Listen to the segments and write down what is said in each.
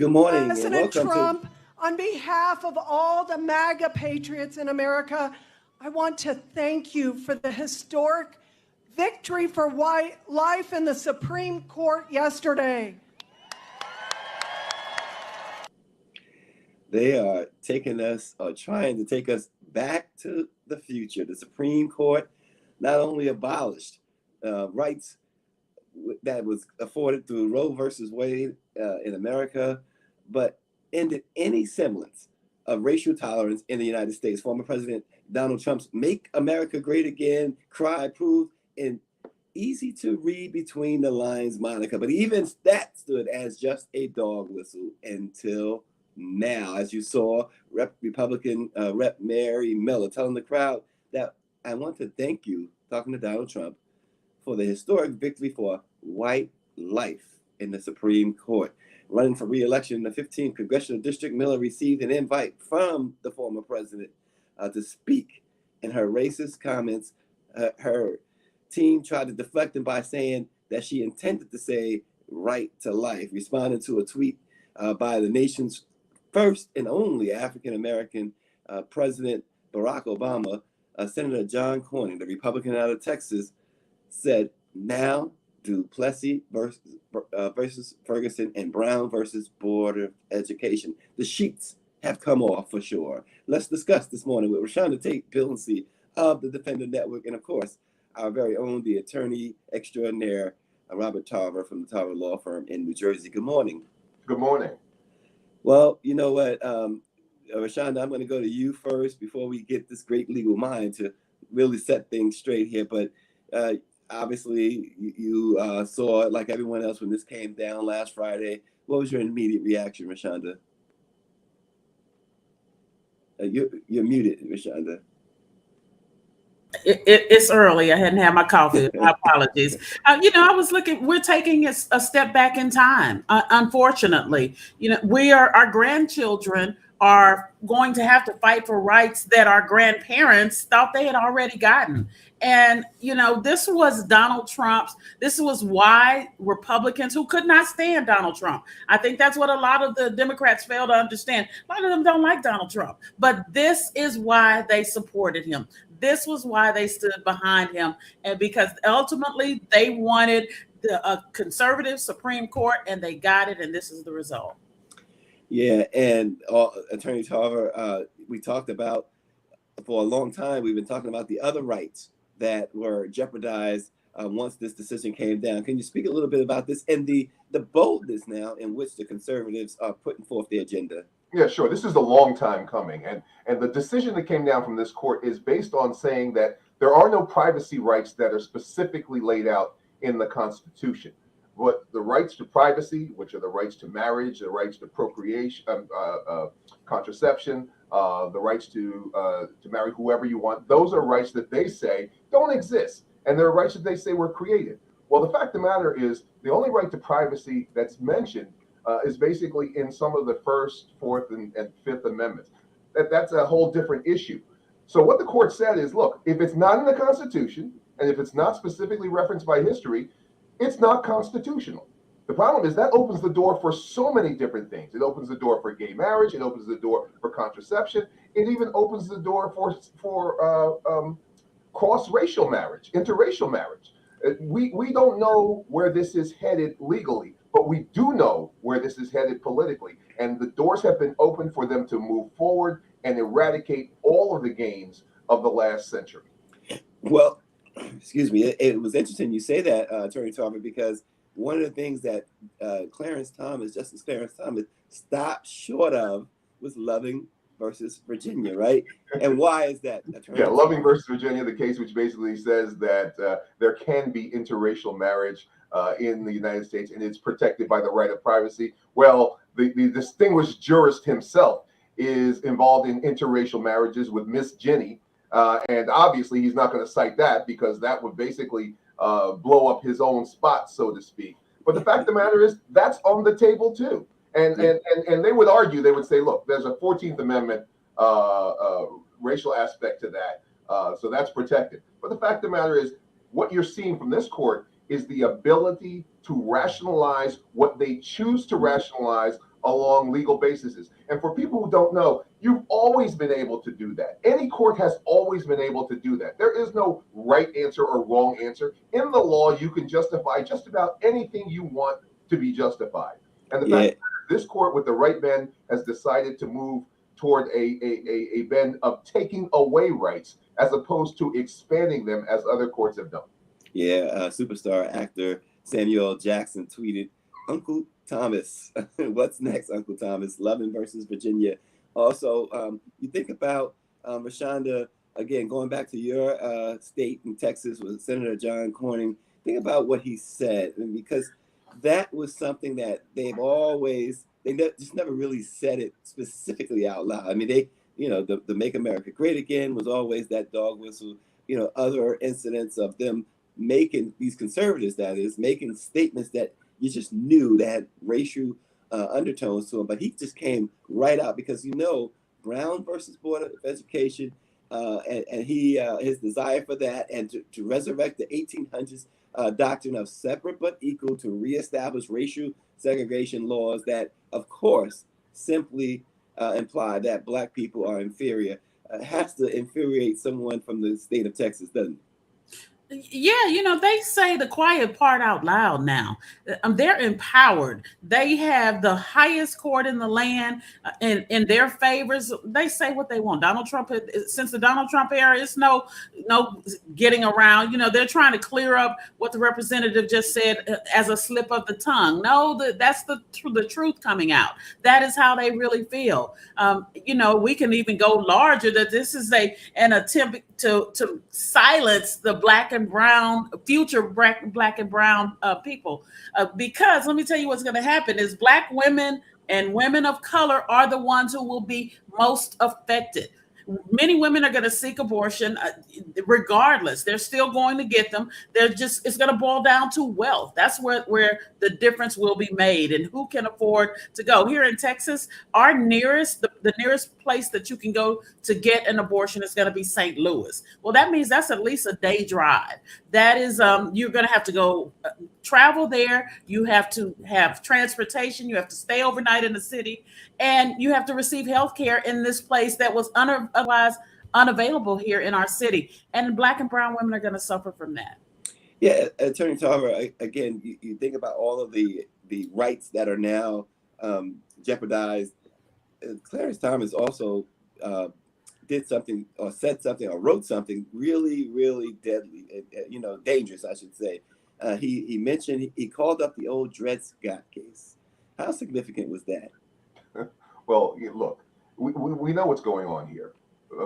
Good morning and President welcome Trump, on behalf of all the Maga patriots in America, I want to thank you for the historic victory for life in the Supreme Court yesterday. They are taking us, or trying to take us back to the future. The Supreme Court not only abolished rights that was afforded through Roe versus Wade in America, but ended any semblance of racial tolerance in the United States. Former President Donald Trump's "Make America Great Again" cry proved an easy to read between the lines moniker, but even that stood as just a dog whistle until now, as you saw Republican Rep. Mary Miller telling the crowd that "I want to thank you," talking to Donald Trump, "for the historic victory for white life in the Supreme Court." Running for re-election in the 15th Congressional District, Miller received an invite from the former president to speak. In her racist comments, her team tried to deflect him by saying that she intended to say "right to life," responding to a tweet by the nation's first and only African-American President Barack Obama. Senator John Cornyn, the Republican out of Texas, said, "Now Du Plessis versus Ferguson and Brown versus Board of Education. The sheets have come off for sure." Let's discuss this morning with Rashonda Tate Billensey of the Defender Network, and of course, our very own, the attorney extraordinaire, Robert Tarver from the Tarver Law Firm in New Jersey. Good morning. Good morning. Well, you know what, Rashonda, I'm going to go to you first before we get this great legal mind to really set things straight here. But obviously, you saw it like everyone else when this came down last Friday. What was your immediate reaction, Rashonda? You're muted, Rashonda. It's early. I hadn't had my coffee. My apologies. I was looking, we're taking a step back in time. Unfortunately, our grandchildren are going to have to fight for rights that our grandparents thought they had already gotten. And, this was Donald Trump's, this was why Republicans who could not stand Donald Trump. I think that's what a lot of the Democrats fail to understand. A lot of them don't like Donald Trump, but this is why they supported him. This was why they stood behind him. And because ultimately they wanted a conservative Supreme Court, and they got it. And this is the result. Yeah. And Attorney Tarver, we talked about for a long time, we've been talking about the other rights that were jeopardized once this decision came down. Can you speak a little bit about this and the boldness now in which the conservatives are putting forth the agenda? Yeah, sure. This is a long time coming. And the decision that came down from this court is based on saying that there are no privacy rights that are specifically laid out in the Constitution. But the rights to privacy, which are the rights to marriage, the rights to procreation, contraception, the rights to marry whoever you want, those are rights that they say don't exist. And they're rights that they say were created. Well, the fact of the matter is the only right to privacy that's mentioned is basically in some of the First, Fourth, and Fifth Amendments. That's a whole different issue. So what the court said is, look, if it's not in the Constitution, and if it's not specifically referenced by history, it's not constitutional. The problem is that opens the door for so many different things. It opens the door for gay marriage. It opens the door for contraception. It even opens the door for cross-racial marriage, interracial marriage. We don't know where this is headed legally, but we do know where this is headed politically. And the doors have been opened for them to move forward and eradicate all of the gains of the last century. Well, excuse me. It was interesting you say that, Attorney Tarver, because one of the things that Justice Clarence Thomas stopped short of was Loving versus Virginia, right? And why is that, Attorney Yeah, Tarver? Loving versus Virginia, the case which basically says that there can be interracial marriage in the United States, and it's protected by the right of privacy. Well, the distinguished jurist himself is involved in interracial marriages with Miss Jenny, and obviously he's not going to cite that because that would basically blow up his own spot, so to speak. But the fact of the matter is that's on the table too. And they would argue, they would say, look, there's a 14th Amendment racial aspect to that, so that's protected. But the fact of the matter is, what you're seeing from this court is the ability to rationalize what they choose to rationalize along legal bases. And for people who don't know, you've always been able to do that. Any court has always been able to do that. There is no right answer or wrong answer. In the law, you can justify just about anything you want to be justified. And the fact that this court with the right bend has decided to move toward a bend of taking away rights as opposed to expanding them as other courts have done. Yeah, superstar actor Samuel Jackson tweeted, "Uncle Thomas, what's next, Uncle Thomas? Loving versus Virginia." Also, you think about Rashonda, again, going back to your state in Texas with Senator John Cornyn, think about what he said, and because that was something that just never really said it specifically out loud. I mean, the Make America Great Again was always that dog whistle, other incidents of them making, these conservatives, that is, making statements that you just knew that had racial undertones to them. But he just came right out because, Brown versus Board of Education, and he his desire for that, and to resurrect the 1800s doctrine of separate but equal, to reestablish racial segregation laws that, of course, simply imply that Black people are inferior, has to infuriate someone from the state of Texas, doesn't it? Yeah, they say the quiet part out loud now. They're empowered. They have the highest court in the land in their favors. They say what they want. Donald Trump, since the Donald Trump era, it's no getting around. They're trying to clear up what the representative just said as a slip of the tongue. No, that's the truth coming out. That is how they really feel. We can even go larger, that this is an attempt to silence the Black and brown future Black and brown people, because let me tell you what's going to happen is Black women and women of color are the ones who will be most affected. Many women are going to seek abortion regardless. They're still going to get them. It's going to boil down to wealth. That's where the difference will be made, and who can afford to go. Here in Texas, our the nearest place that you can go to get an abortion is going to be St. Louis. Well, that means that's at least a day drive. That is, you're going to have to go travel there. You have to have transportation. You have to stay overnight in the city, and you have to receive health care in this place that was otherwise unavailable here in our city. And Black and brown women are going to suffer from that. Yeah, Attorney Tarver, again, you think about all of the rights that are now jeopardized. Clarence Thomas also did something, or said something, or wrote something really, really deadly, dangerous, I should say. He mentioned, he called up the old Dred Scott case. How significant was that? Well, look, we know what's going on here.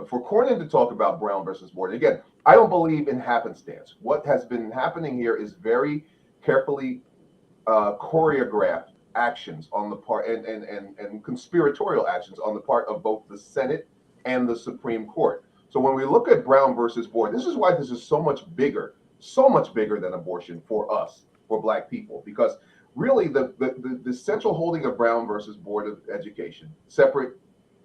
For Cornyn to talk about Brown versus Board, again, I don't believe in happenstance. What has been happening here is very carefully choreographed actions on the part, and conspiratorial actions on the part of both the Senate and the Supreme Court. So when we look at Brown versus Board, this is why this is so much bigger than abortion for us, for Black people, because really the central holding of Brown versus Board of Education, separate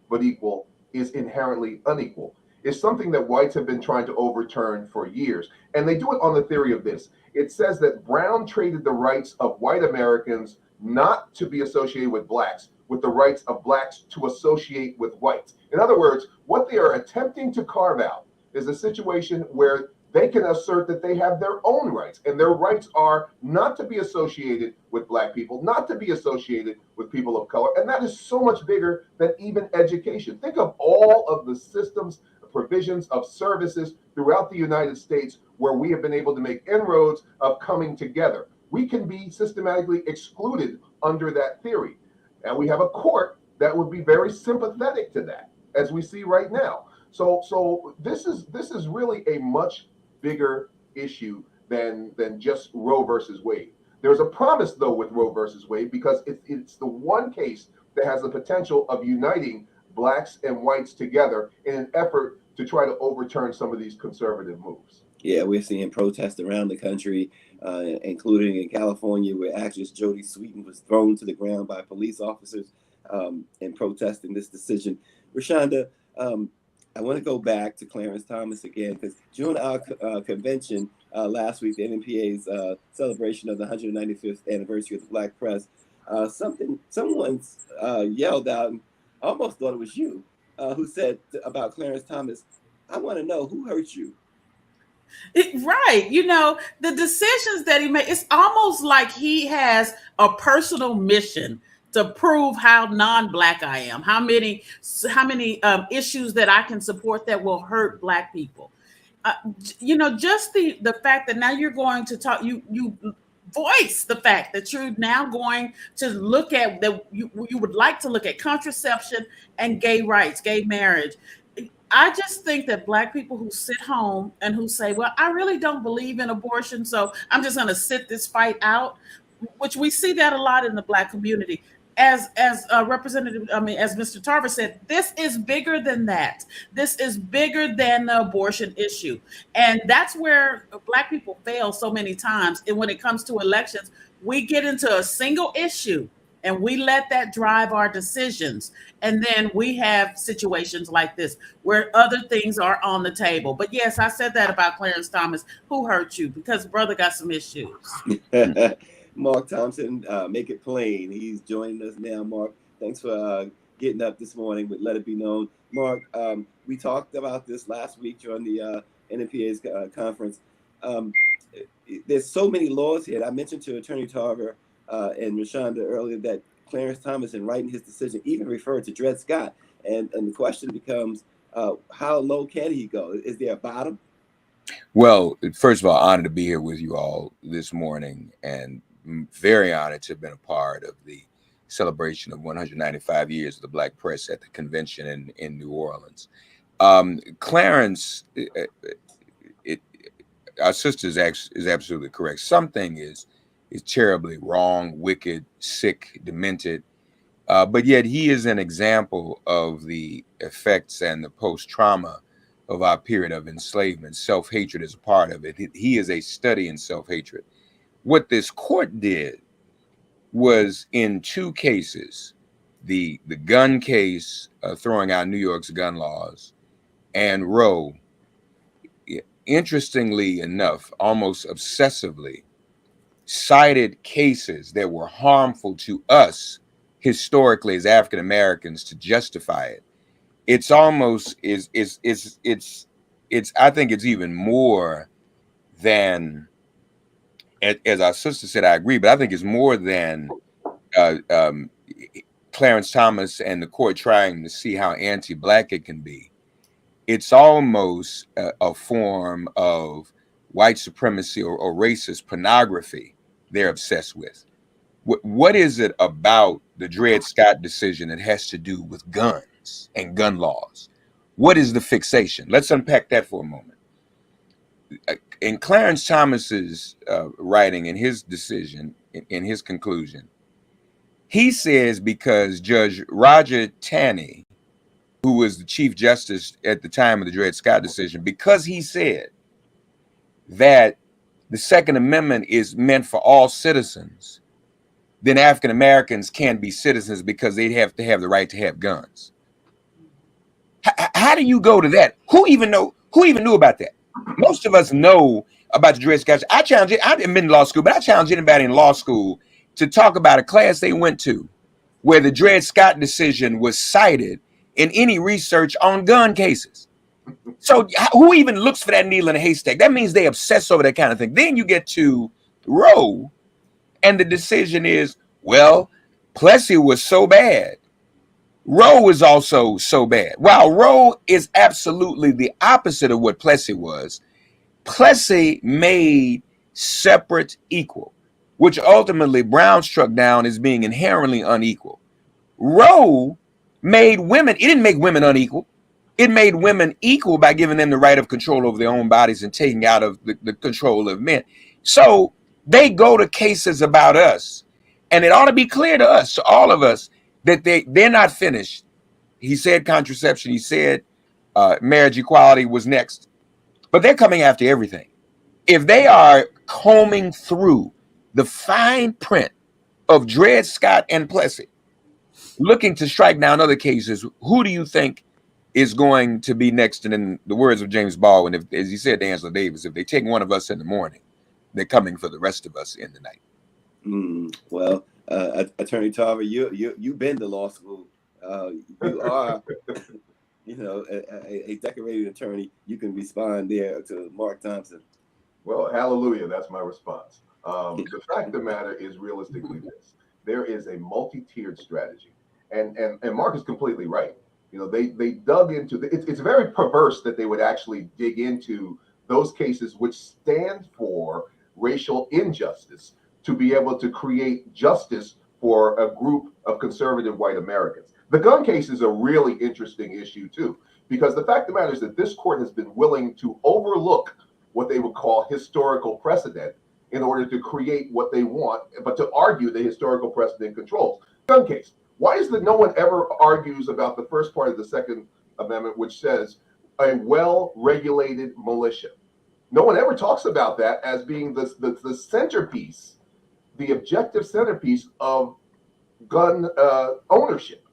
but equal, is inherently unequal. It's something that whites have been trying to overturn for years. And they do it on the theory of this. It says that Brown traded the rights of white Americans not to be associated with Blacks with the rights of Blacks to associate with whites. In other words, what they are attempting to carve out is a situation where they can assert that they have their own rights, and their rights are not to be associated with Black people, not to be associated with people of color. And that is so much bigger than even education. Think of all of the systems, provisions of services throughout the United States where we have been able to make inroads of coming together. We can be systematically excluded under that theory. And we have a court that would be very sympathetic to that, as we see right now. So this is really a much bigger issue than just Roe versus Wade. There's a promise, though, with Roe versus Wade, because it's the one case that has the potential of uniting Blacks and whites together in an effort to try to overturn some of these conservative moves. Yeah, we're seeing protests around the country, including in California, where actress Jodie Sweetin was thrown to the ground by police officers in protesting this decision. Rashonda, I want to go back to Clarence Thomas again, because during our convention last week, the NMPA's celebration of the 195th anniversary of the Black Press, Someone's yelled out, and almost thought it was you, who said about Clarence Thomas, "I want to know who hurt you." Right. You know, the decisions that he made, it's almost like he has a personal mission to prove how non-black I am, how many issues that I can support that will hurt black people. Uh, you know, just the fact that now you're going to talk, you voice the fact that you're now going to look at that you would like to look at contraception and gay rights, gay marriage. I just think that black people who sit home and who say, well, I really don't believe in abortion, so I'm just going to sit this fight out, which we see that a lot in the black community. As Representative, I mean, as Mr. Tarver said, this is bigger than that. This is bigger than the abortion issue. And that's where black people fail so many times. And when it comes to elections, we get into a single issue and we let that drive our decisions. And then we have situations like this where other things are on the table. But yes, I said that about Clarence Thomas. Who hurt you? Because brother got some issues. Mark Thompson, make it plain. He's joining us now. Mark, thanks for getting up this morning with Let It Be Known. Mark, we talked about this last week during the NMPA's conference. There's so many laws here. I mentioned to Attorney Tarver and Rashonda earlier that Clarence Thomas, in writing his decision, even referred to Dred Scott. And the question becomes, how low can he go? Is there a bottom? Well, first of all, honored to be here with you all this morning, and very honored to have been a part of the celebration of 195 years of the Black press at the convention in New Orleans. Clarence, our sister is absolutely correct. Something is terribly wrong, wicked, sick, demented, but yet he is an example of the effects and the post-trauma of our period of enslavement. Self-hatred is a part of it. He is a study in self-hatred. What this court did was, in two cases, the gun case, throwing out New York's gun laws, and Roe, interestingly enough, almost obsessively, cited cases that were harmful to us historically as African Americans to justify it. It's almost it's I think it's even more than, as our sister said, I agree, but I think it's more than Clarence Thomas and the court trying to see how anti-black it can be. It's almost a form of white supremacy or racist pornography they're obsessed with. What is it about the Dred Scott decision that has to do with guns and gun laws? What is the fixation? Let's unpack that for a moment. In Clarence Thomas's writing, in his decision, in his conclusion, he says because Judge Roger Taney, who was the Chief Justice at the time of the Dred Scott decision, because he said that the Second Amendment is meant for all citizens, then African Americans can be citizens because they have to have the right to have guns. How do you go to that? Who even knew about that? Most of us know about the Dred Scott. I didn't been to law school, but I challenge anybody in law school to talk about a class they went to where the Dred Scott decision was cited in any research on gun cases. So who even looks for that needle in a haystack? That means they obsess over that kind of thing. Then you get to Roe, and the decision is, well, Plessy was so bad. Roe is also so bad. While Roe is absolutely the opposite of what Plessy was, Plessy made separate equal, which ultimately Brown struck down as being inherently unequal. Roe made women, it didn't make women unequal. It made women equal by giving them the right of control over their own bodies and taking out of the control of men. So they go to cases about us, and it ought to be clear to us, to all of us, that they're not finished. He said contraception, he said marriage equality was next, but they're coming after everything. If they are combing through the fine print of Dred Scott and Plessy, looking to strike down other cases, who do you think is going to be next? And in the words of James Baldwin, as he said to Angela Davis, if they take one of us in the morning, they're coming for the rest of us in the night. Well, Attorney Tarver, you've been to law school. You are, a decorated attorney. You can respond there to Mark Thompson. Well, hallelujah. That's my response. The fact of the matter is realistically this. There is a multi-tiered strategy. And Mark is completely right. They dug into it's very perverse that they would actually dig into those cases which stand for racial injustice to be able to create justice for a group of conservative white Americans. The gun case is a really interesting issue too, because the fact of the matter is that this court has been willing to overlook what they would call historical precedent in order to create what they want, but to argue the historical precedent controls. Gun case. Why is that no one ever argues about the first part of the Second Amendment, which says a well-regulated militia? No one ever talks about that as being the centerpiece, the objective centerpiece of gun ownership.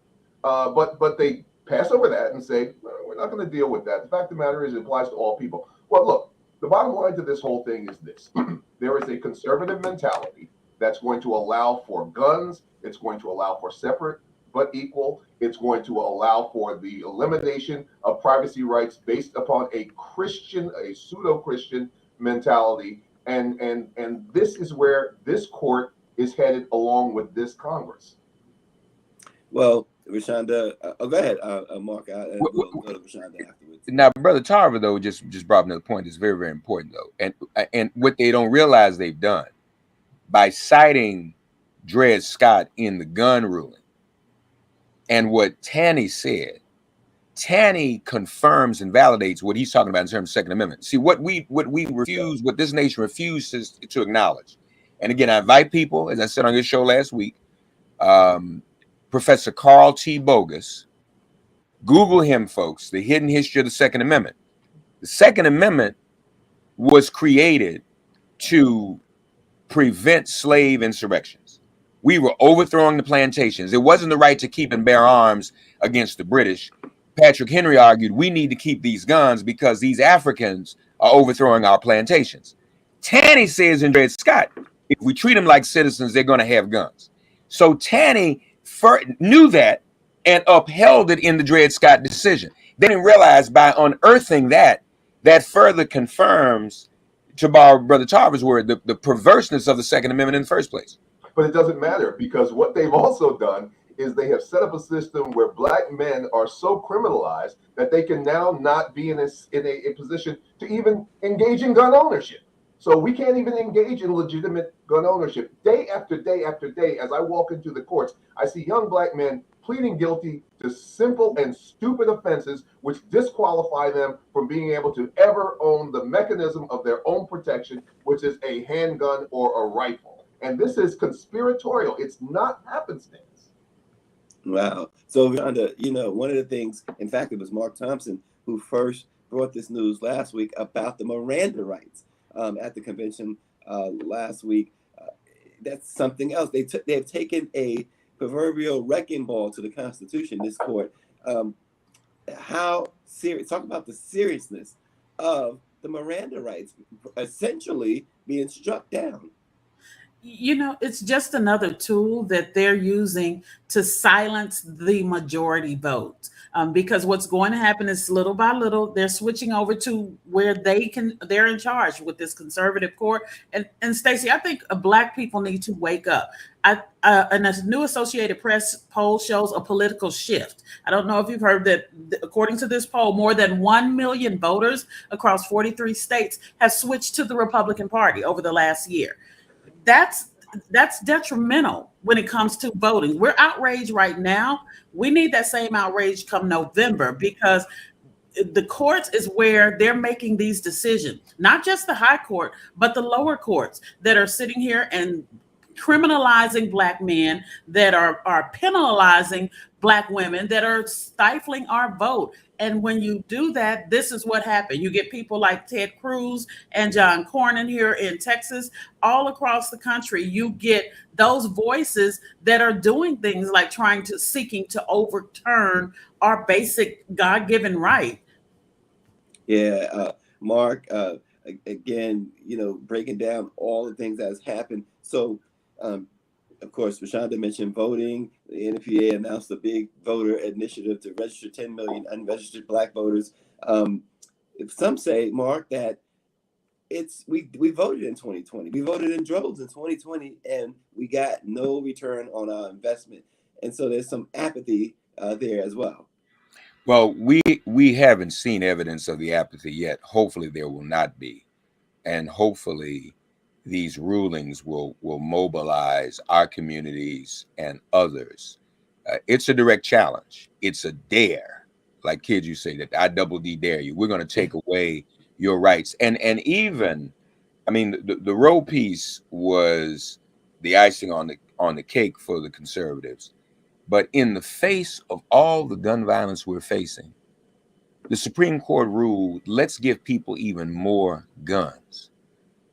But they pass over that and say, no, we're not going to deal with that. The fact of the matter is it applies to all people. Well, look, the bottom line to this whole thing is this. There is a conservative mentality that's going to allow for guns. It's going to allow for separate but equal. It's going to allow for the elimination of privacy rights based upon a pseudo-Christian mentality. And this is where this court is headed along with this Congress. Well, Rashonda, go ahead, Mark. We'll go to Rashonda afterwards. Now, Brother Tarver, though, just brought up another point that's very, very important, though. And what they don't realize they've done by citing Dred Scott in the gun ruling and what Taney said, Taney confirms and validates what he's talking about in terms of the Second Amendment. See, what this nation refuses to acknowledge. And again, I invite people, as I said on this show last week, Professor Carl T. Bogus. Google him, folks, The Hidden History of the Second Amendment. The Second Amendment was created to prevent slave insurrections. We were overthrowing the plantations. It wasn't the right to keep and bear arms against the British. Patrick Henry argued we need to keep these guns because these Africans are overthrowing our plantations. Taney says in Dred Scott, if we treat them like citizens, they're going to have guns. So Taney knew that and upheld it in the Dred Scott decision. They didn't realize by unearthing that further confirms, to borrow Brother Tarver's word, the perverseness of the Second Amendment in the first place. But it doesn't matter, because what they've also done is they have set up a system where black men are so criminalized that they can now not be in a position to even engage in gun ownership. So we can't even engage in legitimate gun ownership. Day after day after day, as I walk into the courts, I see young black men pleading guilty to simple and stupid offenses which disqualify them from being able to ever own the mechanism of their own protection, which is a handgun or a rifle. And this is conspiratorial. It's not happenstance. Wow. So, Rhonda, one of the things, in fact, it was Mark Thompson who first brought this news last week about the Miranda rights at the convention last week. That's something else. They've taken a proverbial wrecking ball to the Constitution, this court. How serious, talk about the seriousness of the Miranda rights essentially being struck down. It's just another tool that they're using to silence the majority vote. Because what's going to happen is little by little, they're switching over to where they're in charge with this conservative court. And Stacey, I think black people need to wake up. And a new Associated Press poll shows a political shift. I don't know if you've heard that, according to this poll, more than 1 million voters across 43 states have switched to the Republican Party over the last year. That's detrimental when it comes to voting. We're outraged right now. We need that same outrage come November, because the courts is where they're making these decisions, not just the high court, but the lower courts that are sitting here and criminalizing black men, that are penalizing black women, that are stifling our vote. And when you do that, this is what happened. You get people like Ted Cruz and John Cornyn here in Texas, all across the country. You get those voices that are doing things like seeking to overturn our basic God-given right. Yeah, Mark, again, breaking down all the things that has happened. So of course, Rashonda mentioned voting. The NFPA announced a big voter initiative to register 10 million unregistered Black voters. Some say, Mark, that we voted in 2020. We voted in droves in 2020, and we got no return on our investment. And so there's some apathy there as well. Well, we haven't seen evidence of the apathy yet. Hopefully, there will not be, and hopefully, these rulings will mobilize our communities and others. It's a direct challenge. It's a dare, like kids you say that I double D dare you. We're going to take away your rights, and even, I mean, the Roe piece was the icing on the cake for the conservatives. But in the face of all the gun violence we're facing, the Supreme Court ruled, let's give people even more guns.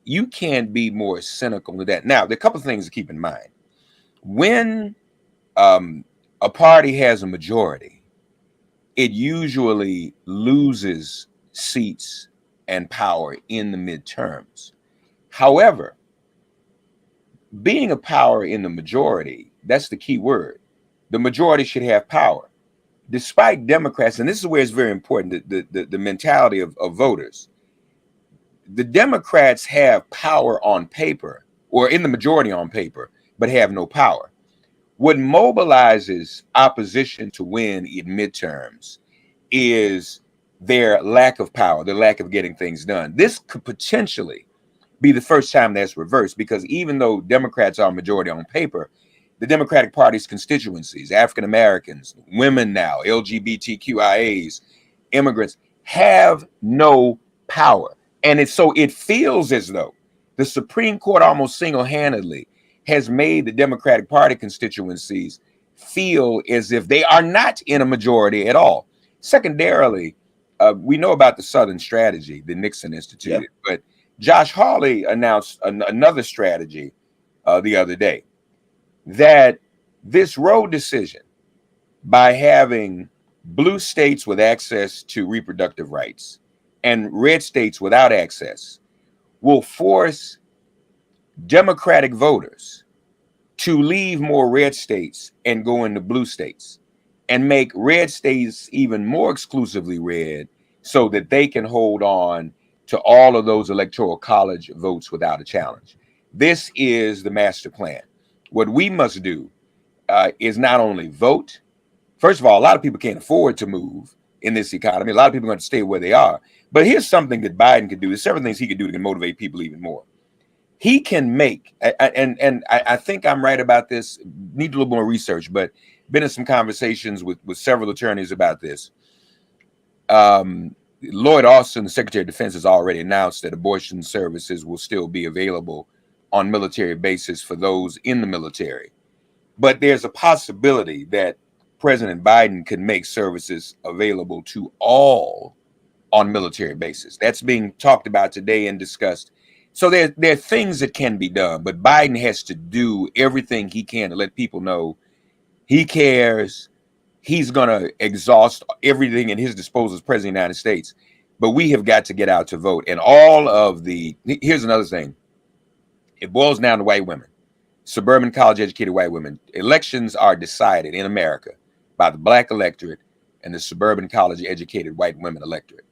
You can't be more cynical than that. Now, there are a couple of things to keep in mind. When a party has a majority, it usually loses seats and power in the midterms. However, being a power in the majority, that's the key word. The majority should have power. Despite Democrats, and this is where it's very important, the mentality of voters. The Democrats have power on paper, or in the majority on paper, but have no power. What mobilizes opposition to win in midterms is their lack of power, their lack of getting things done. This could potentially be the first time that's reversed, because even though Democrats are majority on paper, the Democratic Party's constituencies, African Americans, women now, LGBTQIAs, immigrants, have no power. And it feels as though the Supreme Court almost single-handedly has made the Democratic Party constituencies feel as if they are not in a majority at all. Secondarily, we know about the Southern strategy that Nixon instituted, Yep. but Josh Hawley announced another strategy the other day, that this Roe decision, by having blue states with access to reproductive rights and red states without access, will force Democratic voters to leave more red states and go into blue states, and make red states even more exclusively red, so that they can hold on to all of those electoral college votes without a challenge. This is the master plan. What we must do is not only vote. First of all, a lot of people can't afford to move in this economy. A lot of people are going to stay where they are. But here's something that Biden could do. There's several things he could do to motivate people even more. He can make, and I think I'm right about this, need a little more research, but been in some conversations with several attorneys about this. Lloyd Austin, the Secretary of Defense, has already announced that abortion services will still be available on military bases for those in the military. But there's a possibility that President Biden could make services available to all on military bases. That's being talked about today and discussed. So there are things that can be done, but Biden has to do everything he can to let people know he cares. He's going to exhaust everything in his disposal as president of the United States. But we have got to get out to vote. And here's another thing. It boils down to white women, suburban college-educated white women. Elections are decided in America by the Black electorate and the suburban college-educated white women electorate.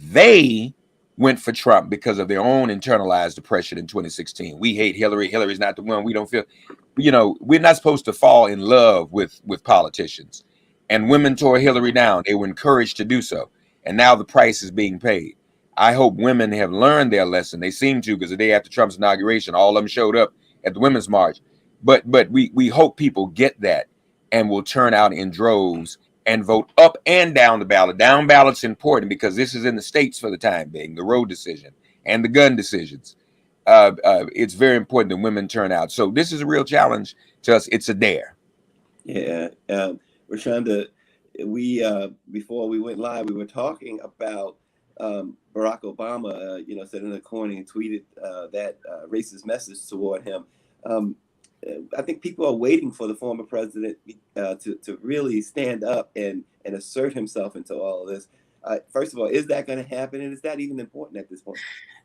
They went for Trump because of their own internalized depression in 2016. We hate Hillary. Hillary's not the one. We don't feel, we're not supposed to fall in love with politicians. And women tore Hillary down. They were encouraged to do so. And now the price is being paid. I hope women have learned their lesson. They seem to, because the day after Trump's inauguration, all of them showed up at the Women's March. But we hope people get that and will turn out in droves and vote up and down the ballot. Down ballot's important because this is in the states for the time being, the Roe decision and the gun decisions. It's very important that women turn out. So this is a real challenge to us. It's a dare. Yeah. Rashonda, before we went live, we were talking about Barack Obama, Senator Cornyn tweeted that racist message toward him. I think people are waiting for the former president to really stand up and assert himself into all of this. First of all, is that going to happen? And is that even important at this point?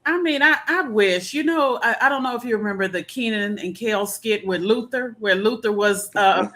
I mean, I wish, I don't know if you remember the Keenan and Kel skit with Luther, where Luther was Barack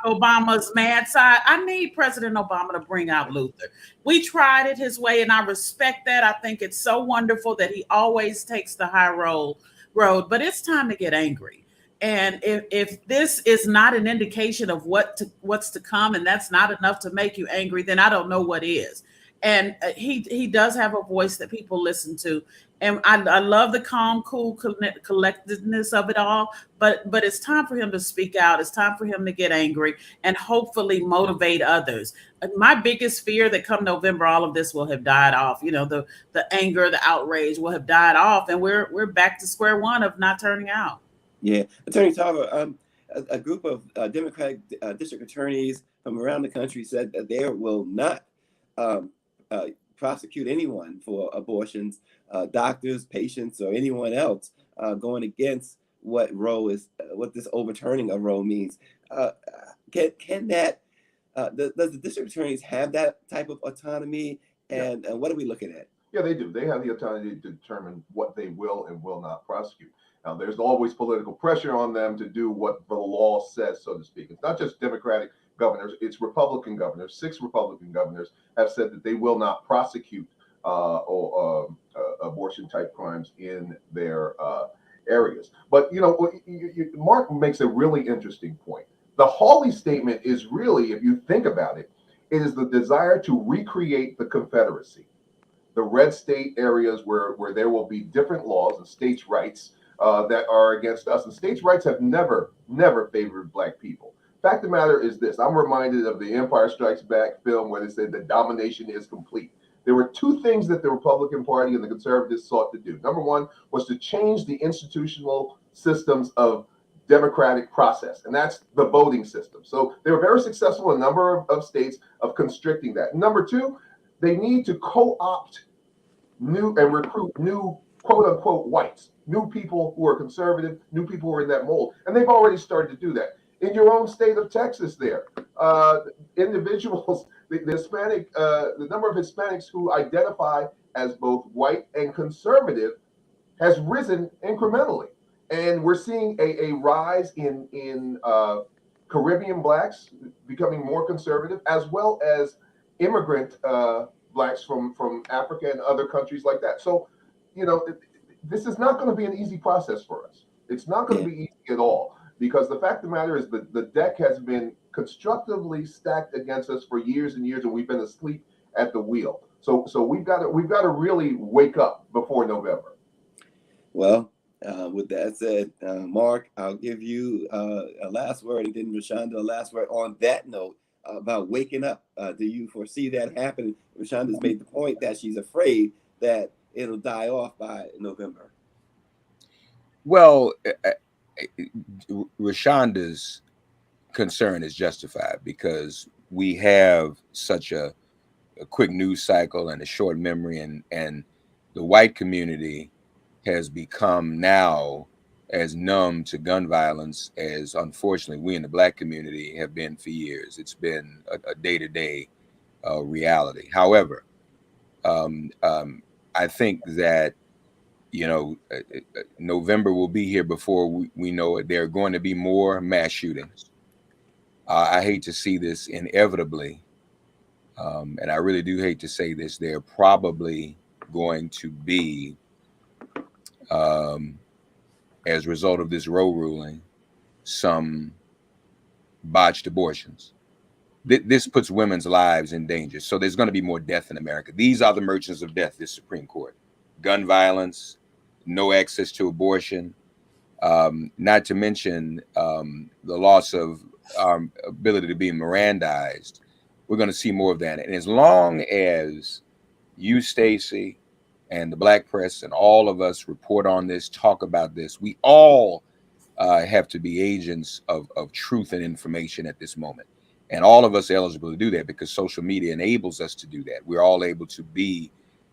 Obama's mad side. I need President Obama to bring out Luther. We tried it his way, and I respect that. I think it's so wonderful that he always takes the high road, but it's time to get angry. And if this is not an indication of what's to come, and that's not enough to make you angry, then I don't know what is. And he does have a voice that people listen to, and I love the calm, cool collectedness of it all. But it's time for him to speak out. It's time for him to get angry and hopefully motivate others. My biggest fear that come November, all of this will have died off. The anger, the outrage will have died off, and we're back to square one of not turning out. Yeah, Attorney Tarver, a group of Democratic district attorneys from around the country said that they will not prosecute anyone for abortions, doctors, patients, or anyone else going against what what this overturning of Roe means. Can that? Does the district attorneys have that type of autonomy? And what are we looking at? Yeah, they do. They have the autonomy to determine what they will and will not prosecute. Now, there's always political pressure on them to do what the law says, so to speak. It's not just Democratic governors, it's Republican governors. 6 Republican governors have said that they will not prosecute abortion type crimes in their areas. But, Mark makes a really interesting point. The Hawley statement is really, if you think about it, it is the desire to recreate the Confederacy, the red state areas where there will be different laws and states' rights that are against us. And states' rights have never favored Black people. Fact of the matter is this. I'm reminded of the Empire Strikes Back film where they said the domination is complete. There were 2 things that the Republican Party and the conservatives sought to do. Number one was to change the institutional systems of democratic process, and that's the voting system. So they were very successful in a number of states of constricting that. Number 2, they need to co-opt new and recruit new quote unquote whites, new people who are conservative, new people who are in that mold. And they've already started to do that. In your own state of Texas there, individuals, the Hispanic, the number of Hispanics who identify as both white and conservative has risen incrementally. And we're seeing a rise in Caribbean Blacks becoming more conservative, as well as immigrant Blacks from Africa and other countries like that. So, this is not going to be an easy process for us. It's not going to be easy at all, because the fact of the matter is that the deck has been constructively stacked against us for years and years, and we've been asleep at the wheel. So we've got to really wake up before November. Well, with that said, Mark, I'll give you a last word, and then Rashonda a last word on that note about waking up. Do you foresee that happening? Rashonda's made the point that she's afraid that it'll die off by November. Well, Rashonda's concern is justified because we have such a quick news cycle and a short memory, and the white community has become now as numb to gun violence as, unfortunately, we in the Black community have been for years. It's been a day-to-day reality. However, I think that, November will be here before we know it. There are going to be more mass shootings. I hate to see this inevitably, and I really do hate to say this. They're probably going to be, as a result of this Roe ruling, some botched abortions. This puts women's lives in danger. So there's going to be more death in America. These are the merchants of death, this Supreme Court. Gun violence, no access to abortion, not to mention the loss of our ability to be Mirandized. We're going to see more of that. And as long as you, Stacey, and the Black press and all of us report on this, talk about this, we all have to be agents of truth and information at this moment. And all of us are eligible to do that because social media enables us to do that. We're all able to be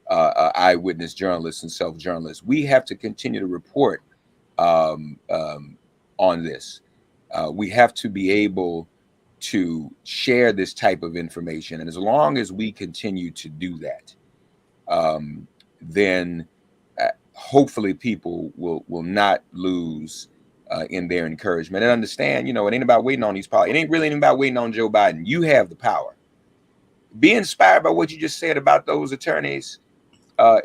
eyewitness journalists and self-journalists. We have to continue to report on this. We have to be able to share this type of information. And as long as we continue to do that, then hopefully people will not lose in their encouragement and understand, it ain't about waiting on these politics. It ain't really about waiting on Joe Biden. You have the power. Be inspired by what you just said about those attorneys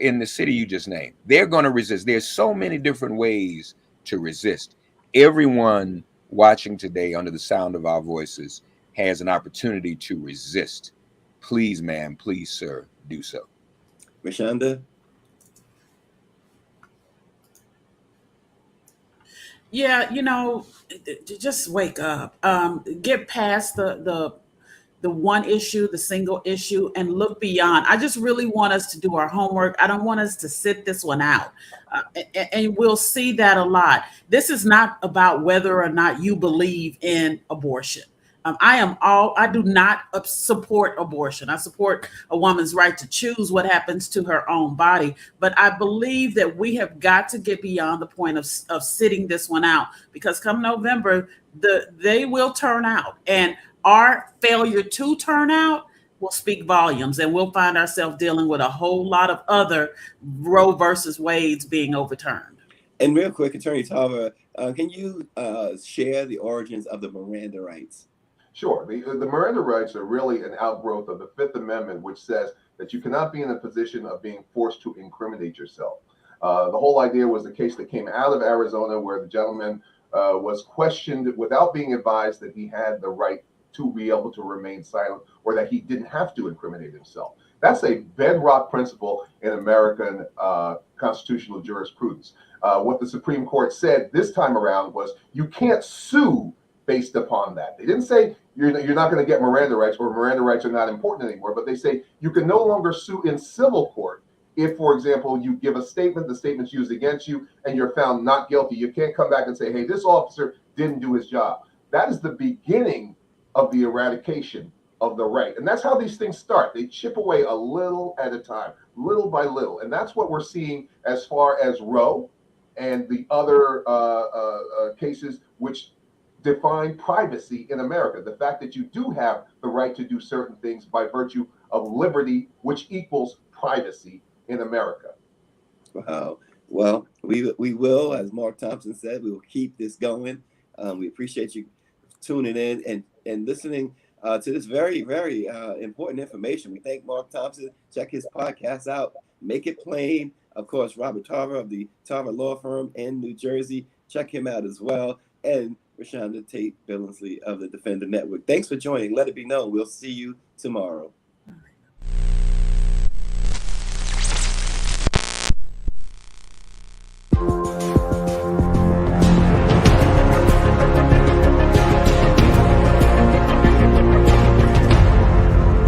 in the city you just named. They're going to resist. There's so many different ways to resist. Everyone watching today under the sound of our voices has an opportunity to resist. Please, ma'am, please, sir, do so. Rashonda? Yeah, just wake up. Get past the one issue, the single issue, and look beyond. I just really want us to do our homework. I don't want us to sit this one out. And we'll see that a lot. This is not about whether or not you believe in abortion. I do not support abortion. I support a woman's right to choose what happens to her own body. But I believe that we have got to get beyond the point of sitting this one out, because come November, they will turn out. And our failure to turn out will speak volumes, and we'll find ourselves dealing with a whole lot of other Roe versus Wade's being overturned. And real quick, Attorney Tarver, can you share the origins of the Miranda rights? Sure. The Miranda rights are really an outgrowth of the Fifth Amendment, which says that you cannot be in a position of being forced to incriminate yourself. The whole idea was the case that came out of Arizona, where the gentleman was questioned without being advised that he had the right to be able to remain silent, or that he didn't have to incriminate himself. That's a bedrock principle in American constitutional jurisprudence. What the Supreme Court said this time around was you can't sue based upon that. They didn't say you're not going to get Miranda rights, or Miranda rights are not important anymore, but they say you can no longer sue in civil court if, for example, you give a statement, the statement's used against you, and you're found not guilty. You can't come back and say, hey, this officer didn't do his job. That is the beginning of the eradication of the right. And that's how these things start. They chip away a little at a time, little by little. And that's what we're seeing as far as Roe and the other cases which define privacy in America. The fact that you do have the right to do certain things by virtue of liberty, which equals privacy in America. Wow. Well, we will, as Mark Thompson said, we will keep this going. We appreciate you tuning in and listening to this very, very important information. We thank Mark Thompson. Check his podcast out. Make It Plain. Of course, Robert Tarver of the Tarver Law Firm in New Jersey. Check him out as well. And Rashonda Tate Billingsley of the Defender Network. Thanks for joining. Let it be known. We'll see you tomorrow.